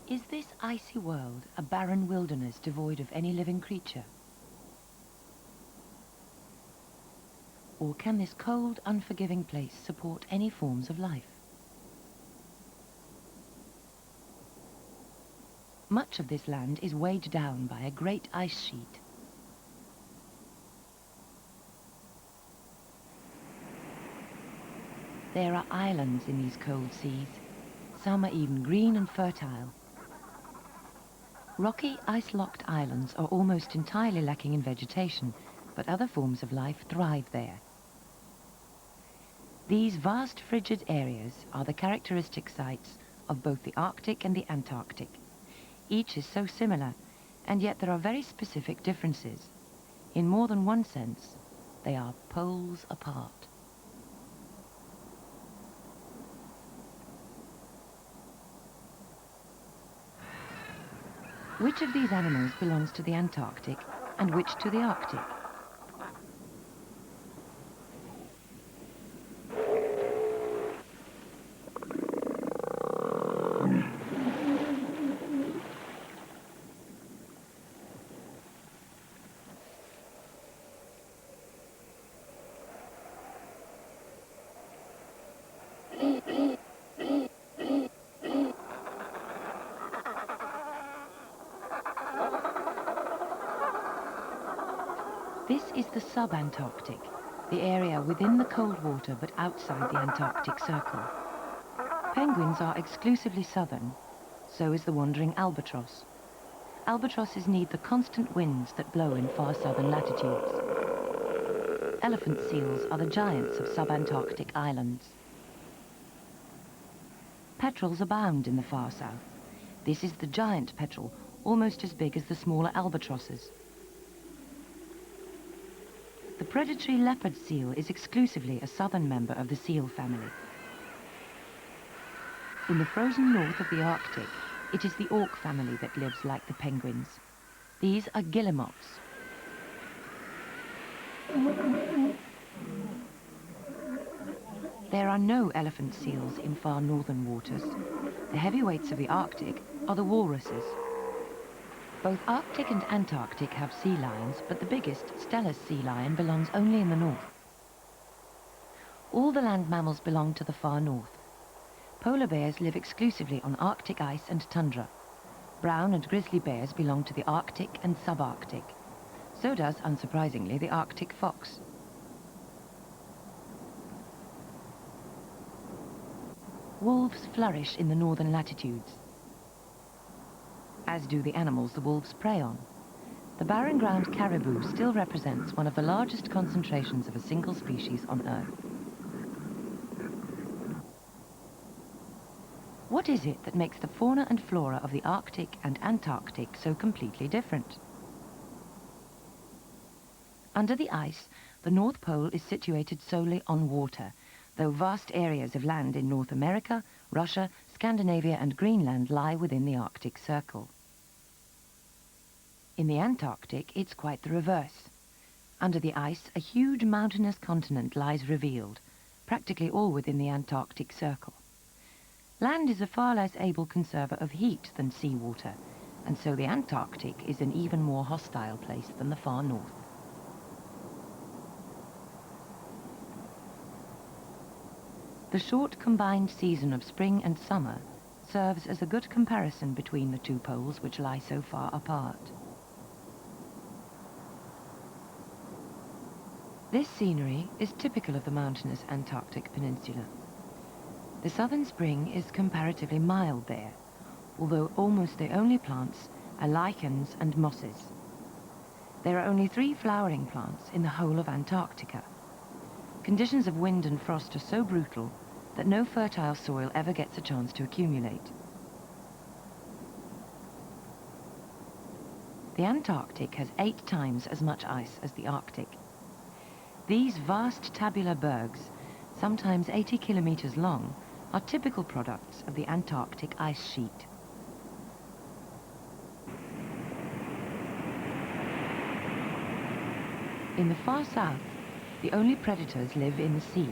Is this icy world a barren wilderness devoid of any living creature? Or can this cold, unforgiving place support any forms of life? Much of this land is weighed down by a great ice sheet. There are islands in these cold seas. Some are even green and fertile. Rocky, ice-locked islands are almost entirely lacking in vegetation, but other forms of life thrive there. These vast frigid areas are the characteristic sites of both the Arctic and the Antarctic. Each is so similar, and yet there are very specific differences. In more than one sense, they are poles apart. Which of these animals belongs to the Antarctic and which to the Arctic? This is the sub-Antarctic, the area within the cold water but outside the Antarctic Circle. Penguins are exclusively southern, so is the wandering albatross. Albatrosses need the constant winds that blow in far southern latitudes. Elephant seals are the giants of sub-Antarctic islands. Petrels abound in the far south. This is the giant petrel, almost as big as the smaller albatrosses. The predatory leopard seal is exclusively a southern member of the seal family. In the frozen north of the Arctic, it is the auk family that lives like the penguins. These are guillemots. There are no elephant seals in far northern waters. The heavyweights of the Arctic are the walruses. Both Arctic and Antarctic have sea lions, but the biggest, Steller's sea lion, belongs only in the north. All the land mammals belong to the far north. Polar bears live exclusively on Arctic ice and tundra. Brown and grizzly bears belong to the Arctic and subarctic. So does, unsurprisingly, the Arctic fox. Wolves flourish in the northern latitudes, as do the animals the wolves prey on. The barren ground caribou still represents one of the largest concentrations of a single species on Earth. What is it that makes the fauna and flora of the Arctic and Antarctic so completely different? Under the ice, the North Pole is situated solely on water, though vast areas of land in North America, Russia, Scandinavia and Greenland lie within the Arctic Circle. In the Antarctic, it's quite the reverse. Under the ice, a huge mountainous continent lies revealed, practically all within the Antarctic Circle. Land is a far less able conserver of heat than seawater, and so the Antarctic is an even more hostile place than the far north. The short combined season of spring and summer serves as a good comparison between the two poles which lie so far apart. This scenery is typical of the mountainous Antarctic peninsula. The southern spring is comparatively mild there, although almost the only plants are lichens and mosses. There are only 3 flowering plants in the whole of Antarctica. Conditions of wind and frost are so brutal that no fertile soil ever gets a chance to accumulate. The Antarctic has 8 times as much ice as the Arctic. These vast tabular bergs, sometimes 80 kilometers long, are typical products of the Antarctic ice sheet. In the far south, the only predators live in the sea.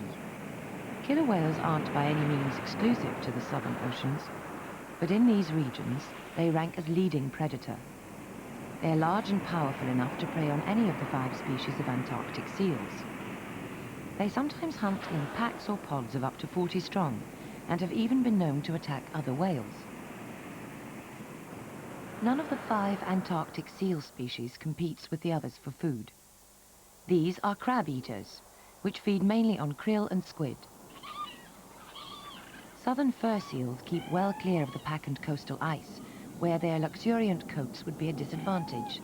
Killer whales aren't by any means exclusive to the southern oceans, but in these regions, They rank as leading predator. They are large and powerful enough to prey on any of the 5 species of Antarctic seals. They sometimes hunt in packs or pods of up to 40 strong, and have even been known to attack other whales. None of the 5 Antarctic seal species competes with the others for food. These are crab eaters, which feed mainly on krill and squid. Southern fur seals keep well clear of the pack and coastal ice, where their luxuriant coats would be a disadvantage.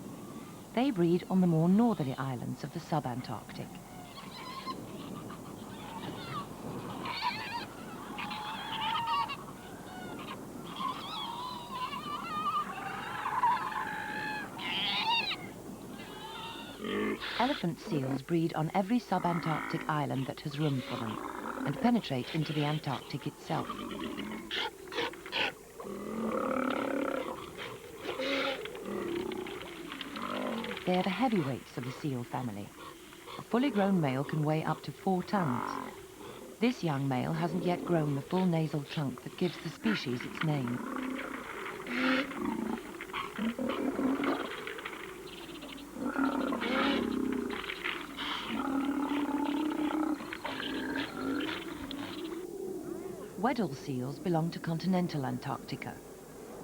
They breed on the more northerly islands of the sub-Antarctic. Elephant seals breed on every sub-Antarctic island that has room for them, and penetrate into the Antarctic itself. They are the heavyweights of the seal family. A fully grown male can weigh up to 4 tons. This young male hasn't yet grown the full nasal trunk that gives the species its name. Weddell seals belong to continental Antarctica.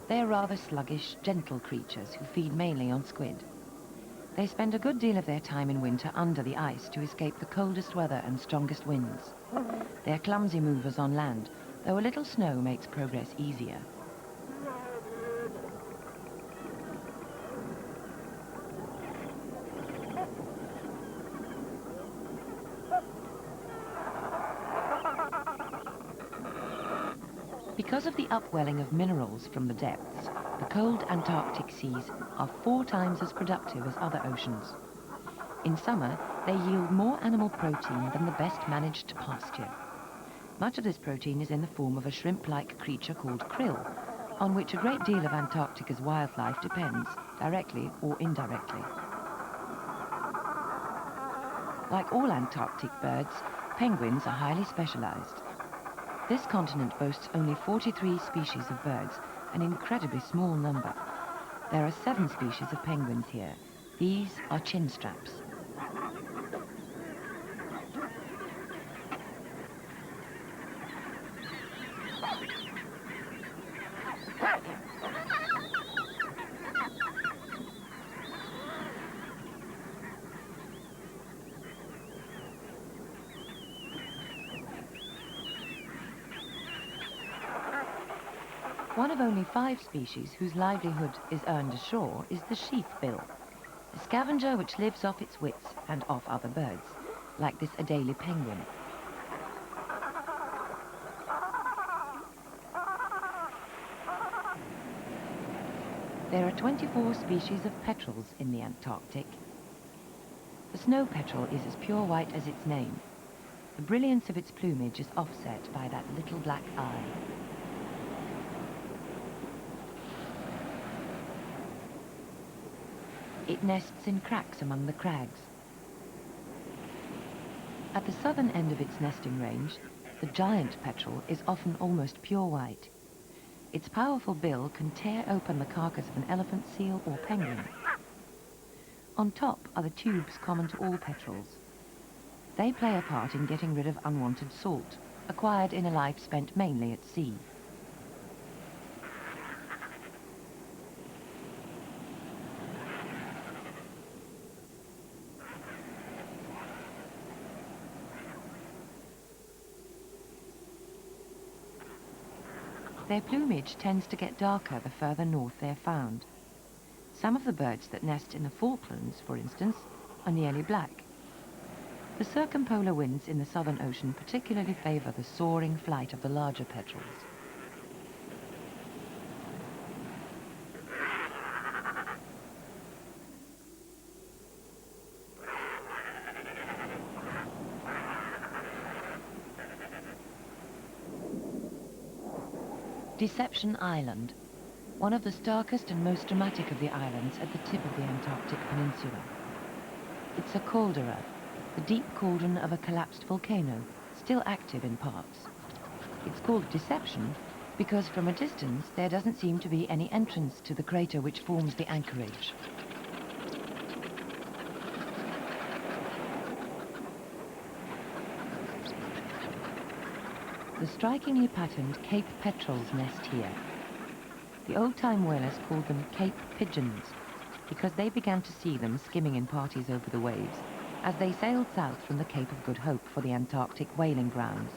They are rather sluggish, gentle creatures who feed mainly on squid. They spend a good deal of their time in winter under the ice to escape the coldest weather and strongest winds. They are clumsy movers on land, though a little snow makes progress easier. Because of the upwelling of minerals from the depths, the cold Antarctic seas are 4 times as productive as other oceans. In summer, they yield more animal protein than the best managed pasture. Much of this protein is in the form of a shrimp-like creature called krill, on which a great deal of Antarctica's wildlife depends, directly or indirectly. Like all Antarctic birds, penguins are highly specialized. This continent boasts only 43 species of birds, an incredibly small number. There are 7 species of penguins here. These are chinstraps. One of only 5 species whose livelihood is earned ashore is the sheathbill, a scavenger which lives off its wits and off other birds, like this Adelie penguin. There are 24 species of petrels in the Antarctic. The snow petrel is as pure white as its name. The brilliance of its plumage is offset by that little black eye. It nests in cracks among the crags. At the southern end of its nesting range, the giant petrel is often almost pure white. Its powerful bill can tear open the carcass of an elephant seal or penguin. On top are the tubes common to all petrels. They play a part in getting rid of unwanted salt, acquired in a life spent mainly at sea. Their plumage tends to get darker the further north they're found. Some of the birds that nest in the Falklands, for instance, are nearly black. The circumpolar winds in the Southern Ocean particularly favor the soaring flight of the larger petrels. Deception Island, one of the starkest and most dramatic of the islands at the tip of the Antarctic Peninsula. It's a caldera, the deep cauldron of a collapsed volcano, still active in parts. It's called Deception because from a distance there doesn't seem to be any entrance to the crater which forms the anchorage. The strikingly patterned Cape petrels nest here. The old-time whalers called them Cape pigeons because they began to see them skimming in parties over the waves as they sailed south from the Cape of Good Hope for the Antarctic whaling grounds.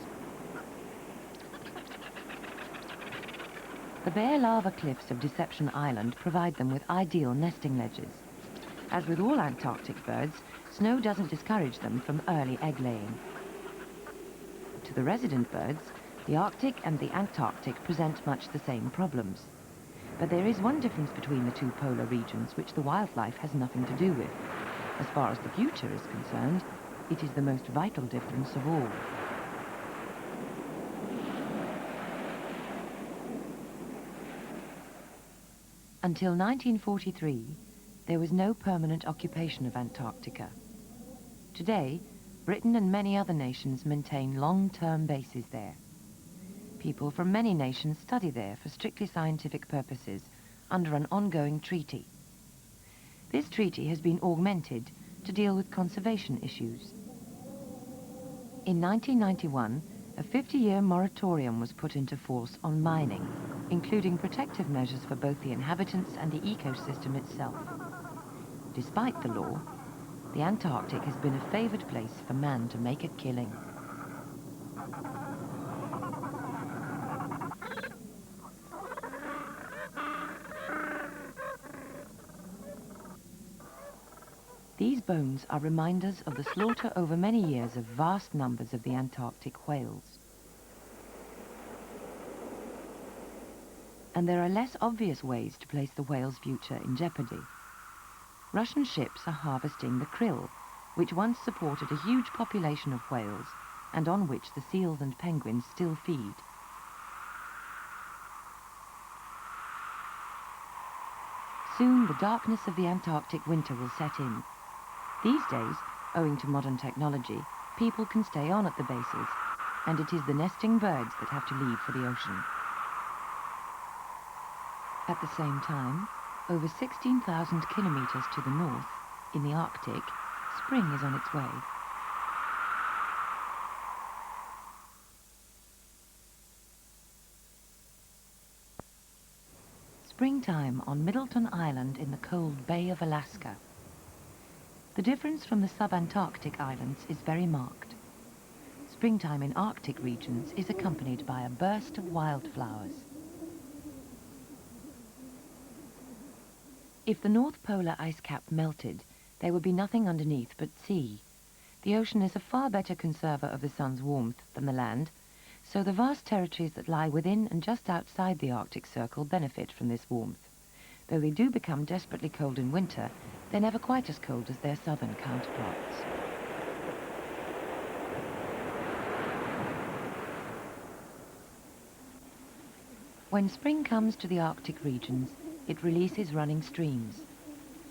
The bare lava cliffs of Deception Island provide them with ideal nesting ledges. As with all Antarctic birds, snow doesn't discourage them from early egg-laying. To the resident birds, the Arctic and the Antarctic present much the same problems. But there is one difference between the two polar regions which the wildlife has nothing to do with. As far as the future is concerned, it is the most vital difference of all. Until 1943, there was no permanent occupation of Antarctica. Today, Britain and many other nations maintain long-term bases there. People from many nations study there for strictly scientific purposes under an ongoing treaty. This treaty has been augmented to deal with conservation issues. In 1991, a 50-year moratorium was put into force on mining, including protective measures for both the inhabitants and the ecosystem itself. Despite the law, the Antarctic has been a favored place for man to make a killing. These bones are reminders of the slaughter over many years of vast numbers of the Antarctic whales. And there are less obvious ways to place the whale's future in jeopardy. Russian ships are harvesting the krill, which once supported a huge population of whales and on which the seals and penguins still feed. Soon the darkness of the Antarctic winter will set in. These days, owing to modern technology, people can stay on at the bases, and it is the nesting birds that have to leave for the ocean. At the same time, over 16,000 kilometers to the north, in the Arctic, spring is on its way. Springtime on Middleton Island in the cold Bay of Alaska. The difference from the subantarctic islands is very marked. Springtime in Arctic regions is accompanied by a burst of wildflowers. If the North Polar ice cap melted, there would be nothing underneath but sea. The ocean is a far better conserver of the sun's warmth than the land, so the vast territories that lie within and just outside the Arctic Circle benefit from this warmth. Though they do become desperately cold in winter, they're never quite as cold as their southern counterparts. When spring comes to the Arctic regions, it releases running streams.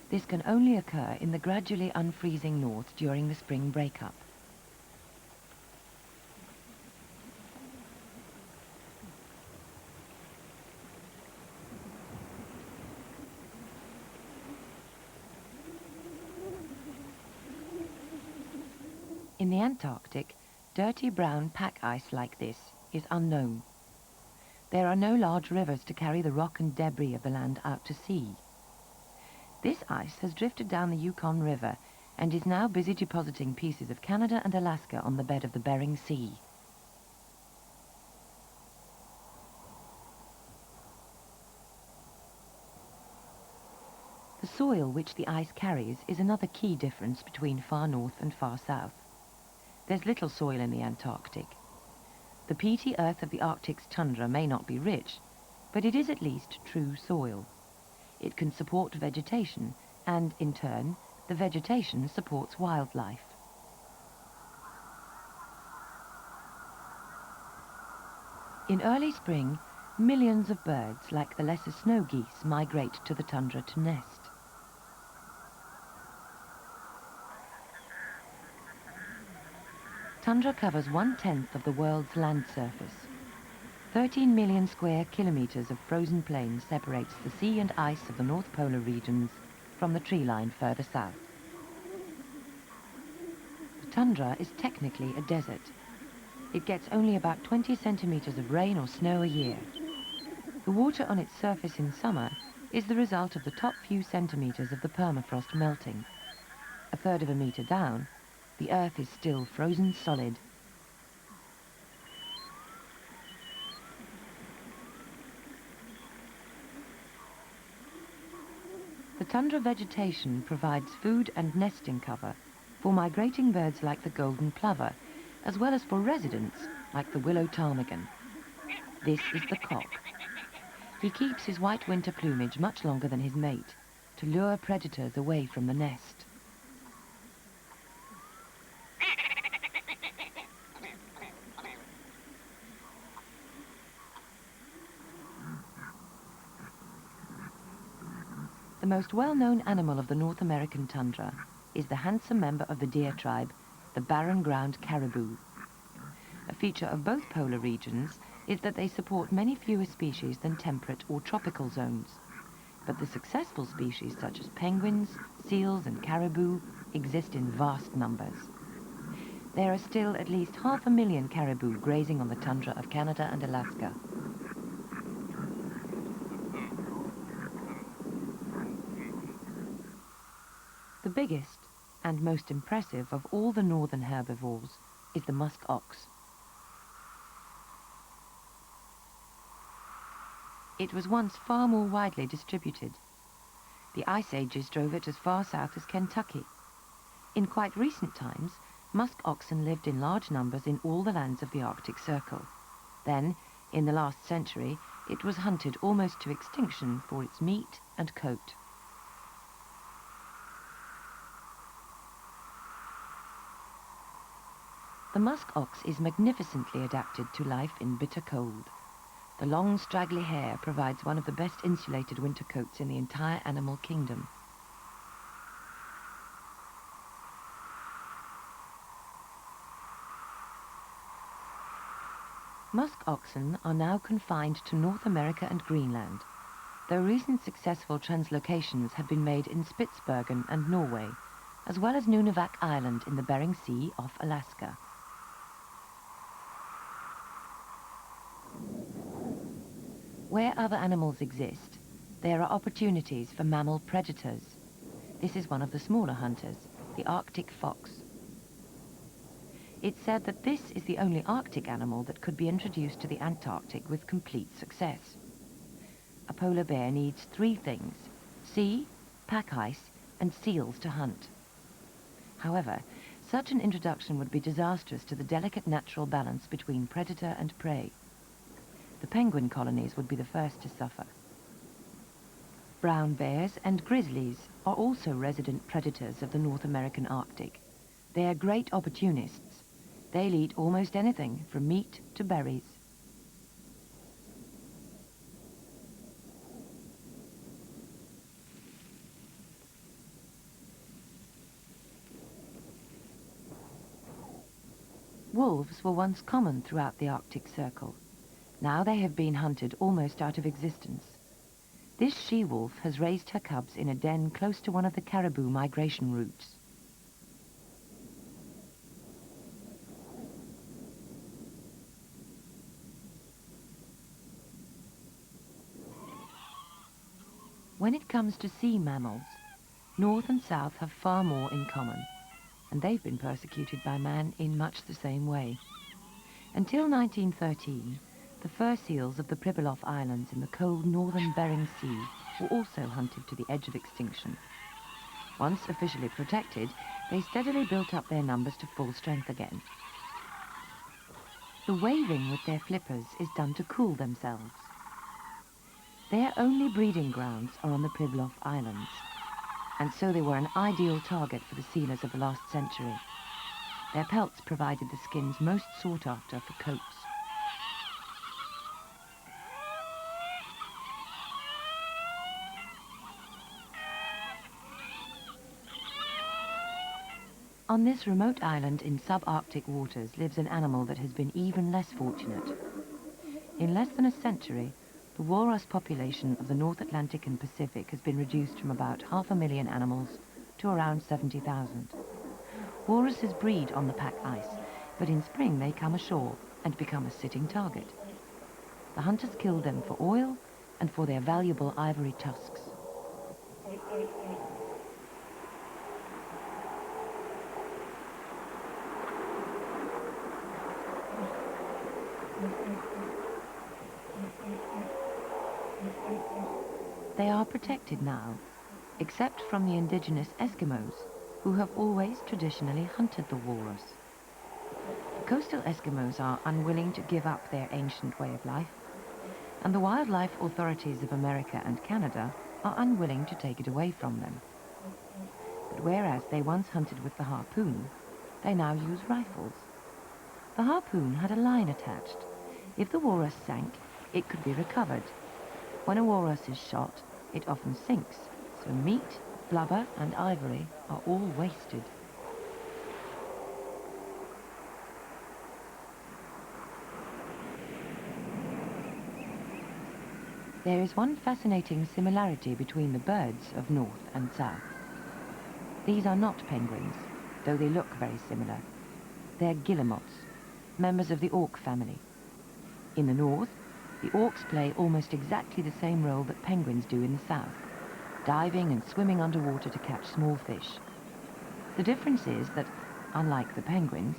This can only occur in the gradually unfreezing north during the spring breakup. In the Antarctic, dirty brown pack ice like this is unknown. There are no large rivers to carry the rock and debris of the land out to sea. This ice has drifted down the Yukon River and is now busy depositing pieces of Canada and Alaska on the bed of the Bering Sea. The soil which the ice carries is another key difference between far north and far south. There's little soil in the Antarctic. The peaty earth of the Arctic's tundra may not be rich, but it is at least true soil. It can support vegetation, and in turn, the vegetation supports wildlife. In early spring, millions of birds, like the lesser snow geese, migrate to the tundra to nest. Tundra covers 1/10 of the world's land surface. 13 million square kilometers of frozen plain separates the sea and ice of the North Polar regions from the tree line further south. The tundra is technically a desert. It gets only about 20 centimeters of rain or snow a year. The water on its surface in summer is the result of the top few centimeters of the permafrost melting. A third of a meter down, the earth is still frozen solid. The tundra vegetation provides food and nesting cover for migrating birds like the golden plover, as well as for residents like the willow ptarmigan. This is the cock. He keeps his white winter plumage much longer than his mate to lure predators away from the nest. The most well-known animal of the North American tundra is the handsome member of the deer tribe, the barren ground caribou. A feature of both polar regions is that they support many fewer species than temperate or tropical zones. But the successful species such as penguins, seals and caribou exist in vast numbers. There are still at least 500,000 caribou grazing on the tundra of Canada and Alaska. The biggest and most impressive of all the northern herbivores is the musk ox. It was once far more widely distributed. The Ice Ages drove it as far south as Kentucky. In quite recent times, musk oxen lived in large numbers in all the lands of the Arctic Circle. Then, in the last century, it was hunted almost to extinction for its meat and coat. The musk ox is magnificently adapted to life in bitter cold. The long, straggly hair provides one of the best insulated winter coats in the entire animal kingdom. Musk oxen are now confined to North America and Greenland, though recent successful translocations have been made in Spitsbergen and Norway, as well as Nunivak Island in the Bering Sea off Alaska. Where other animals exist, there are opportunities for mammal predators. This is one of the smaller hunters, the Arctic fox. It's said that this is the only Arctic animal that could be introduced to the Antarctic with complete success. A polar bear needs 3 things: sea, pack ice, and seals to hunt. However, such an introduction would be disastrous to the delicate natural balance between predator and prey. The penguin colonies would be the first to suffer. Brown bears and grizzlies are also resident predators of the North American Arctic. They are great opportunists. They'll eat almost anything, from meat to berries. Wolves were once common throughout the Arctic Circle. Now they have been hunted almost out of existence. This she-wolf has raised her cubs in a den close to one of the caribou migration routes. When it comes to sea mammals, North and South have far more in common, and they've been persecuted by man in much the same way. Until 1913, the fur seals of the Pribilof Islands in the cold northern Bering Sea were also hunted to the edge of extinction. Once officially protected, they steadily built up their numbers to full strength again. The waving with their flippers is done to cool themselves. Their only breeding grounds are on the Pribilof Islands, and so they were an ideal target for the sealers of the last century. Their pelts provided the skins most sought after for coats. On this remote island in subarctic waters lives an animal that has been even less fortunate. In less than a century, the walrus population of the North Atlantic and Pacific has been reduced from about 500,000 animals to around 70,000. Walruses breed on the pack ice, but in spring they come ashore and become a sitting target. The hunters kill them for oil and for their valuable ivory tusks. They are protected now, except from the indigenous Eskimos, who have always traditionally hunted the walrus. The coastal Eskimos are unwilling to give up their ancient way of life, and the wildlife authorities of America and Canada are unwilling to take it away from them. But whereas they once hunted with the harpoon, they now use rifles. The harpoon had a line attached. If the walrus sank, it could be recovered. When a walrus is shot, it often sinks, so meat, blubber and ivory are all wasted. There is one fascinating similarity between the birds of North and South. These are not penguins, though they look very similar. They're guillemots, members of the auk family. In the North, the auks play almost exactly the same role that penguins do in the South, diving and swimming underwater to catch small fish. The difference is that, unlike the penguins,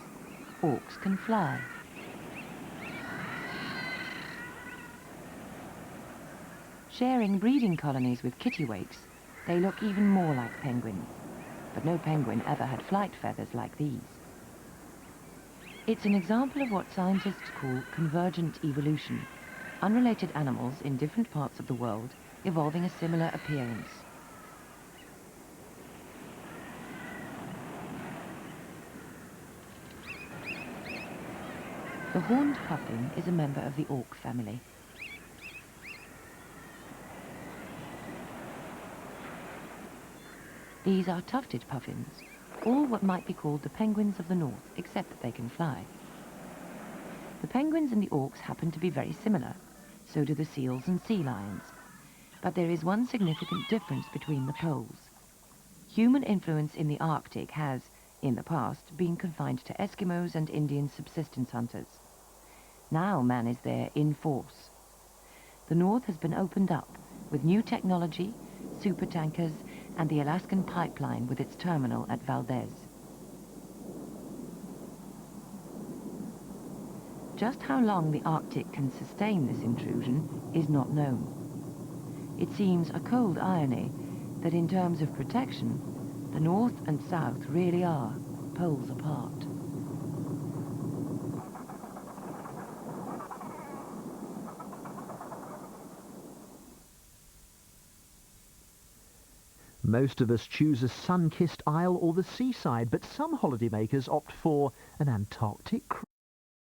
auks can fly. Sharing breeding colonies with kittiwakes, they look even more like penguins, but no penguin ever had flight feathers like these. It's an example of what scientists call convergent evolution, unrelated animals in different parts of the world evolving a similar appearance. The horned puffin is a member of the auk family. These are tufted puffins, all what might be called the penguins of the north, except that they can fly. The penguins and the auks happen to be very similar, so do the seals and sea lions. But there is one significant difference between the poles. Human influence in the Arctic has, in the past, been confined to Eskimos and Indian subsistence hunters. Now man is there in force. The north has been opened up with new technology, supertankers, and the Alaskan pipeline with its terminal at Valdez. Just how long the Arctic can sustain this intrusion is not known. It seems a cold irony that in terms of protection, the North and South really are poles apart. Most of us choose a sun-kissed isle or the seaside, but some holidaymakers opt for an Antarctic cruise.